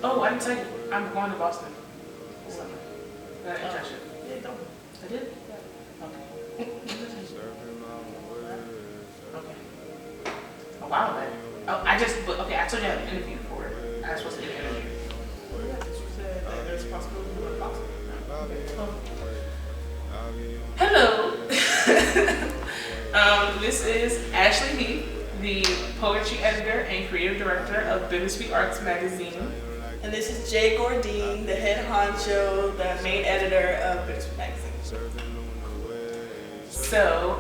Oh, I didn't tell you. I'm going to Boston this summer. That internship. Yeah, don't. I did? Yeah. Okay. Okay. A while back. Oh, I told you I had an interview for it. I was supposed to get an interview. Yeah, because you said that there's a possibility you want to box it. Oh. Hello. This is Ashley Heath, the poetry editor and creative director of Bittersweet Arts magazine. And this is Jay Gourdin, the head honcho, the main editor of Bittersweet magazine. So,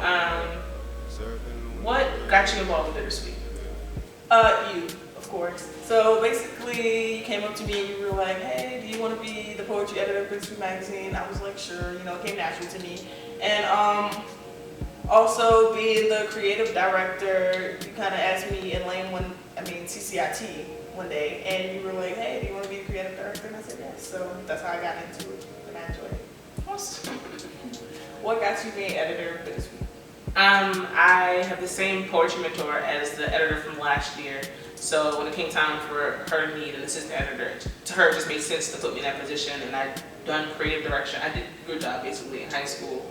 what got you involved with Bittersweet? You, of course. So basically, you came up to me and you were like, hey, do you want to be the poetry editor of Bittersweet magazine? I was like, sure, it came natural to me. And also being the creative director, you kind of asked me in CCIT one day, and you were like, hey, do you want to be the creative director? And I said yes. So that's how I got into it, and I enjoyed it. Awesome. What got you being editor of Bittersweet? I have the same poetry mentor as the editor from last year. So when it came time for her to need an assistant editor, to her it just made sense to put me in that position. And I'd done creative direction. I did your job basically in high school.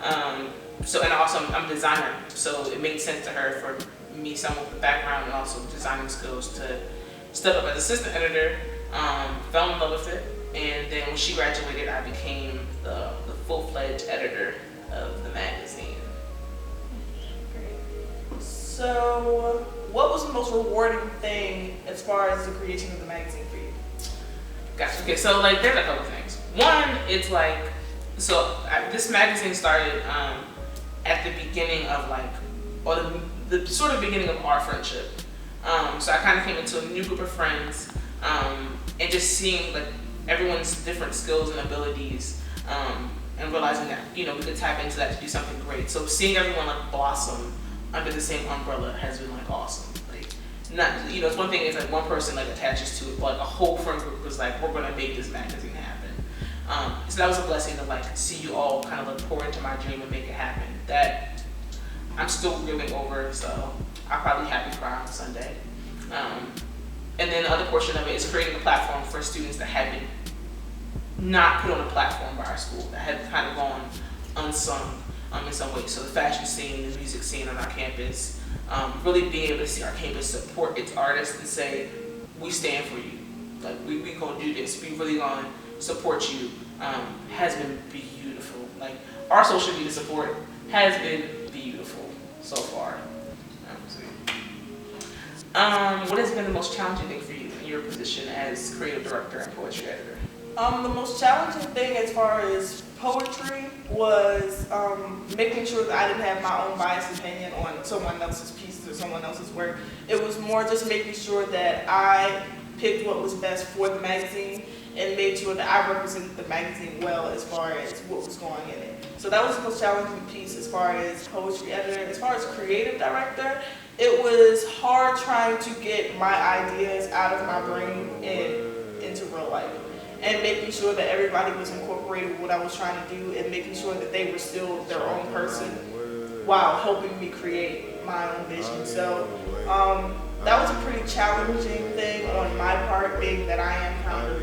And also I'm a designer, so it made sense to her for me, someone with a background and also designing skills, to step up as assistant editor. Fell in love with it, and then when she graduated, I became the full-fledged editor of the magazine. So, what was the most rewarding thing as far as the creation of the magazine for you? Gotcha. Okay, so there's a couple things. One, it's this magazine started at the beginning of the sort of beginning of our friendship. So I kind of came into a new group of friends, and just seeing everyone's different skills and abilities, and realizing that we could tap into that to do something great. So seeing everyone blossom under the same umbrella has been awesome. It's one thing if one person attaches to it, but a whole friend group was we're gonna make this magazine happen. So that was a blessing to see you all kind of pour into my dream and make it happen. That I'm still reeling over, so I'll probably happy cry on Sunday. And then the other portion of it is creating a platform for students that had been not put on a platform by our school, that had kind of gone unsung in some ways. So the fashion scene, the music scene on our campus, really being able to see our campus support its artists and say, we stand for you. We gonna do this. We really gonna support you. Has been beautiful. Our social media support has been beautiful so far. What has been the most challenging thing for you in your position as creative director and poetry editor? The most challenging thing as far as poetry was making sure that I didn't have my own biased opinion on someone else's pieces or someone else's work. It was more just making sure that I picked what was best for the magazine and made sure that I represented the magazine well as far as what was going in it. So that was the most challenging piece as far as poetry editor. As far as creative director, it was hard trying to get my ideas out of my brain and into real life, and making sure that everybody was incorporated with what I was trying to do, and making sure that they were still their own person while helping me create my own vision. So that was a pretty challenging thing on my part, being that I am kind of,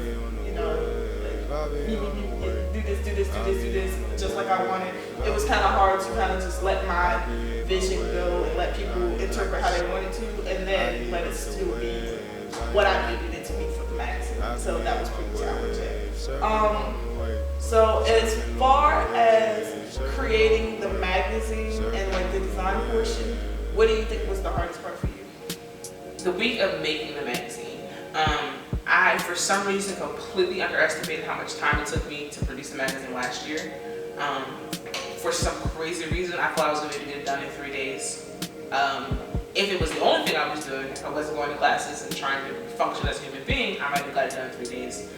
do this, just like I wanted. It was kind of hard to kind of just let my vision go and let people interpret how they wanted to, and then let it still be what I needed it to be for the magazine. So that was pretty challenging. So as far as creating the magazine and the design portion, what do you think was the hardest part for you? The week of making the magazine, I for some reason completely underestimated how much time it took me to produce the magazine last year. For some crazy reason, I thought I was going to be able to get it done in 3 days. If it was the only thing I was doing, if I wasn't going to classes and trying to function as a human being, I might have got it done in 3 days.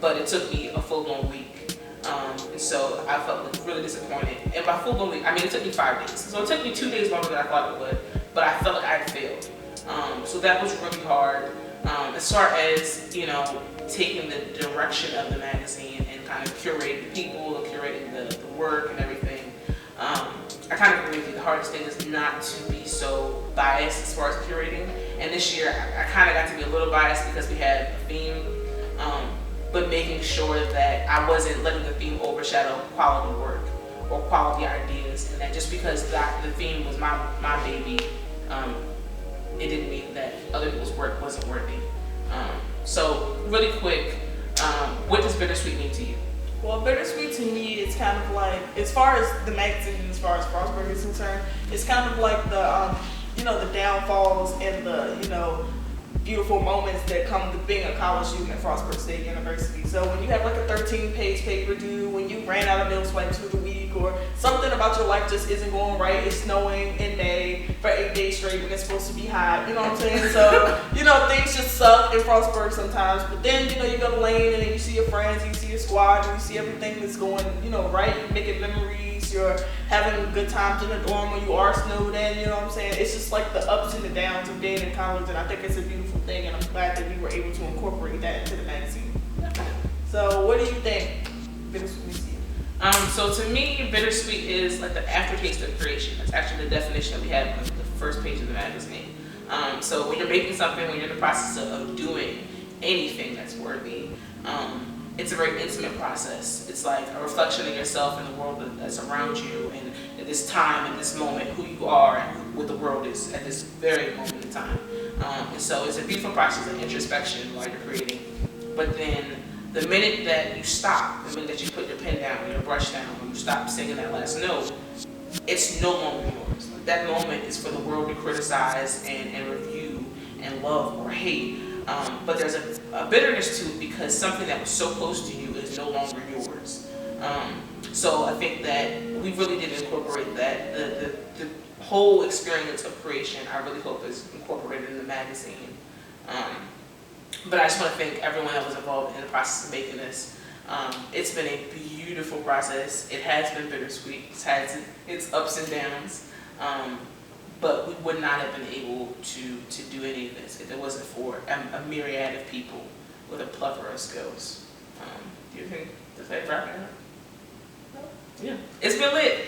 But it took me a full-blown week. And so I felt really disappointed. And by full-blown week, it took me 5 days. So it took me 2 days longer than I thought it would, but I felt like I had failed. So that was really hard. As far as, taking the direction of the magazine and kind of curating the people and curating the work and everything, I kind of agree with you. The hardest thing is not to be so biased as far as curating. And this year, I kind of got to be a little biased because we had a theme, but making sure that I wasn't letting the theme overshadow quality work or quality ideas, and that just because the theme was my baby, it didn't mean that other people's work wasn't worthy. So really quick, what does Bittersweet mean to you? Well, Bittersweet to me is kind of like, as far as the magazine, as far as Frostburg is concerned, it's kind of like the, the downfalls and the, beautiful moments that come with being a college student at Frostburg State University. So when you have like a 13-page paper due, when you ran out of meal swipes for the week, or something about your life just isn't going right, it's snowing in May for 8 days straight when it's supposed to be hot, you know what I'm saying? So, things just suck in Frostburg sometimes, but then, you go to Lane and then you see your friends, you see your squad, and you see everything that's going, right, you're making memories, you're having good times in the dorm when you are snowed in, you know what I'm saying? It's just like the ups and the downs of being in college, and I think it's a beautiful thing, and I'm glad that we were able to incorporate that into the magazine. So what do you think? Bittersweet. So to me, Bittersweet is like the aftertaste of creation. That's actually the definition that we have on the first page of the magazine. So when you're making something, when you're in the process of doing anything that's worthy, it's a very intimate process. It's like a reflection of yourself and the world that's around you, and at this time, at this moment, who you are and what the world is at this very moment in time. And so it's a beautiful process of introspection while you're creating. But then the minute that you stop, the minute that you put your pen down, or your brush down, or you stop singing that last note, it's no longer yours. Like, that moment is for the world to criticize and review and love or hate. But there's a bitterness to it because something that was so close to you is no longer yours. So I think that we really did incorporate that. The whole experience of creation, I really hope, is incorporated in the magazine. But I just want to thank everyone that was involved in the process of making this. It's been a beautiful process. It has been bittersweet. It's had its ups and downs. But we would not have been able to do any of this if it wasn't for a myriad of people with a plethora of skills. Do you think, does that wrap it up? No. Yeah. It's been lit.